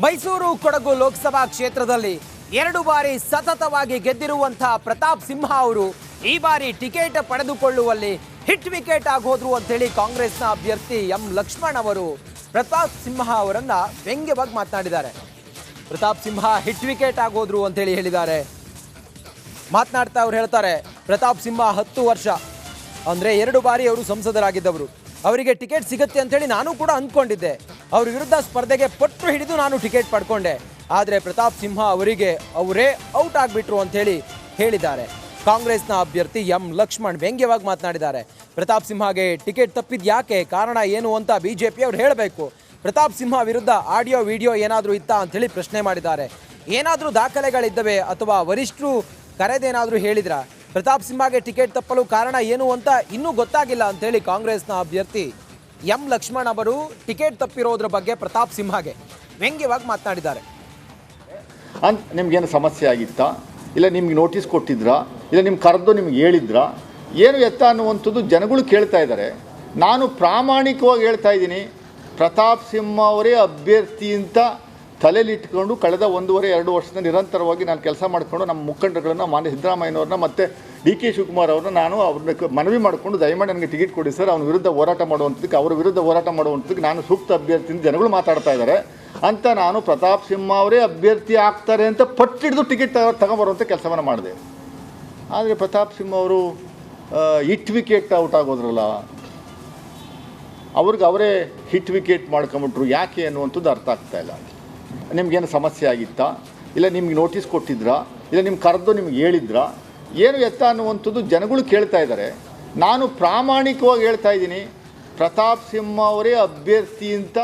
ಮೈಸೂರು ಕೊಡಗು ಲೋಕಸಭಾ ಕ್ಷೇತ್ರದಲ್ಲಿ 2 ಬಾರಿ ಸತತವಾಗಿ ಗೆದ್ದಿರುವಂತಹ ಪ್ರತಾಪ್ ಸಿಂಹ ಅವರು ಈ ಬಾರಿ ಟಿಕೆಟ್ ಪಡೆದುಕೊಳ್ಳುವಲ್ಲಿ ಹಿಟ್ ವಿಕೆಟ್ ಆಗೋದ್ರು ಅಂತ ಹೇಳಿ ಕಾಂಗ್ರೆಸ್ನ ಅಭ್ಯರ್ಥಿ ಎಂ ಲಕ್ಷ್ಮಣ್ ಅವರು ಪ್ರತಾಪ್ ಸಿಂಹ ಅವರನ್ನ ವ್ಯಂಗ್ಯವಾಗಿ ಮಾತನಾಡಿದ್ದಾರೆ. ಪ್ರತಾಪ್ ಸಿಂಹ ಹಿಟ್ ವಿಕೆಟ್ ಆಗೋದ್ರು ಅಂತ ಹೇಳಿ ಹೇಳಿದ್ದಾರೆ. ಮಾತನಾಡ್ತಾ ಅವರು ಹೇಳ್ತಾರೆ, ಪ್ರತಾಪ್ ಸಿಂಹ 10 ವರ್ಷ ಅಂದ್ರೆ 2 ಬಾರಿ ಅವರು ಸಂಸದರಾಗಿದ್ದವರು. ಅವರಿಗೆ ಟಿಕೆಟ್ ಸಿಗುತ್ತೆ ಅಂತ ಹೇಳಿ ನಾನು ಕೂಡ ಅಂದ್ಕೊಂಡಿದ್ದೆ. ಅವ್ರ ವಿರುದ್ಧ ಸ್ಪರ್ಧೆಗೆ ಪಟ್ಟು ಹಿಡಿದು ನಾನು ಟಿಕೆಟ್ ಪಡ್ಕೊಂಡೆ. ಆದರೆ ಪ್ರತಾಪ್ ಸಿಂಹ ಅವರಿಗೆ ಅವರೇ ಔಟ್ ಆಗಿಬಿಟ್ರು ಅಂತ ಹೇಳಿ ಹೇಳಿದ್ದಾರೆ. ಕಾಂಗ್ರೆಸ್ನ ಅಭ್ಯರ್ಥಿ ಎಂ ಲಕ್ಷ್ಮಣ್ ವ್ಯಂಗ್ಯವಾಗಿ ಮಾತನಾಡಿದ್ದಾರೆ. ಪ್ರತಾಪ್ ಸಿಂಹಗೆ ಟಿಕೆಟ್ ತಪ್ಪಿದ್ ಯಾಕೆ, ಕಾರಣ ಏನು ಅಂತ ಬಿಜೆಪಿ ಅವರು ಹೇಳಬೇಕು. ಪ್ರತಾಪ್ ಸಿಂಹ ವಿರುದ್ಧ ಆಡಿಯೋ ವಿಡಿಯೋ ಏನಾದರೂ ಇತ್ತಾ ಅಂತ ಹೇಳಿ ಪ್ರಶ್ನೆ ಮಾಡಿದ್ದಾರೆ. ಏನಾದರೂ ದಾಖಲೆಗಳಿದ್ದವೆ ಅಥವಾ ವರಿಷ್ಠರು ಕರೆದೇನಾದರೂ ಹೇಳಿದ್ರ? ಪ್ರತಾಪ್ ಸಿಂಹಗೆ ಟಿಕೆಟ್ ತಪ್ಪಲು ಕಾರಣ ಏನು ಅಂತ ಇನ್ನೂ ಗೊತ್ತಾಗಿಲ್ಲ ಅಂತ ಹೇಳಿ ಕಾಂಗ್ರೆಸ್ನ ಅಭ್ಯರ್ಥಿ ಎಂ ಲಕ್ಷ್ಮಣ್ ಅವರು ಟಿಕೆಟ್ ತಪ್ಪಿರೋದ್ರ ಬಗ್ಗೆ ಪ್ರತಾಪ್ ಸಿಂಹಗೆ ವ್ಯಂಗ್ಯವಾಗಿ ಮಾತನಾಡಿದ್ದಾರೆ. ನಿಮ್ಗೇನು ಸಮಸ್ಯೆ ಆಗಿತ್ತಾ, ಇಲ್ಲ ನಿಮ್ಗೆ ನೋಟಿಸ್ ಕೊಟ್ಟಿದ್ರಾ, ಇಲ್ಲ ನಿಮ್ಗೆ ಕರೆದು ನಿಮ್ಗೆ ಹೇಳಿದ್ರಾ, ಏನು ಎತ್ತ ಅನ್ನುವಂಥದ್ದು ಜನಗಳು ಕೇಳ್ತಾ ಇದ್ದಾರೆ. ನಾನು ಪ್ರಾಮಾಣಿಕವಾಗಿ ಹೇಳ್ತಾ ಇದ್ದೀನಿ, ಪ್ರತಾಪ್ ಸಿಂಹ ಅವರೇ ಅಭ್ಯರ್ಥಿ ಅಂತ ತಲೆಯಲ್ಲಿಟ್ಕೊಂಡು ಕಳೆದ 1.5-2 ವರ್ಷದಿಂದ ನಿರಂತರವಾಗಿ ನಾನು ಕೆಲಸ ಮಾಡಿಕೊಂಡು ನಮ್ಮ ಮುಖಂಡರುಗಳನ್ನು ಮಾನ್ಯ ಸಿದ್ದರಾಮಯ್ಯನವ್ರನ್ನ ಮತ್ತು ಡಿ ಕೆ ಶಿವಕುಮಾರ್ ಅವ್ರನ್ನ ನಾನು ಅವ್ರನ್ನ ಮನವಿ ಮಾಡಿಕೊಂಡು ದಯಮಾಡಿ ನನಗೆ ಟಿಕೆಟ್ ಕೊಡಿ ಸರ್, ಅವನ ವಿರುದ್ಧ ಹೋರಾಟ ಮಾಡುವಂಥದ್ದಕ್ಕೆ ಅವರ ವಿರುದ್ಧ ಹೋರಾಟ ಮಾಡುವಂಥದ್ದಕ್ಕೆ ನಾನು ಸೂಕ್ತ ಅಭ್ಯರ್ಥಿ ಅಂತ ಜನಗಳು ಮಾತಾಡ್ತಾ ಇದ್ದಾರೆ ಅಂತ ನಾನು ಪ್ರತಾಪ್ ಸಿಂಹ ಅವರೇ ಅಭ್ಯರ್ಥಿ ಆಗ್ತಾರೆ ಅಂತ ಪಟ್ಟಿಡಿದು ಟಿಕೆಟ್ ತಗೊಂಬರುವಂಥ ಕೆಲಸವನ್ನು ಮಾಡಿದೆ. ಆದರೆ ಪ್ರತಾಪ್ ಸಿಂಹ ಅವರು ಹಿಟ್ ವಿಕೆಟ್ ಔಟ್ ಆಗೋದ್ರಲ್ಲ, ಅವ್ರಿಗೆ ಅವರೇ ಹಿಟ್ ವಿಕೆಟ್ ಮಾಡ್ಕೊಂಬಿಟ್ರು ಯಾಕೆ ಅನ್ನುವಂಥದ್ದು ಅರ್ಥ ಆಗ್ತಾ ಇಲ್ಲ. ನಿಮ್ಗೇನು ಸಮಸ್ಯೆ ಆಗಿತ್ತಾ, ಇಲ್ಲ ನಿಮ್ಗೆ ನೋಟಿಸ್ ಕೊಟ್ಟಿದ್ರಾ, ಇಲ್ಲ ನಿಮ್ಗೆ ಕರೆದು ನಿಮ್ಗೆ ಹೇಳಿದ್ರಾ, ಏನು ಎತ್ತ ಅನ್ನುವಂಥದ್ದು ಜನಗಳು ಕೇಳ್ತಾ ಇದ್ದಾರೆ. ನಾನು ಪ್ರಾಮಾಣಿಕವಾಗಿ ಹೇಳ್ತಾ ಇದ್ದೀನಿ, ಪ್ರತಾಪ್ ಸಿಂಹ ಅವರೇ ಅಭ್ಯರ್ಥಿ ಅಂತ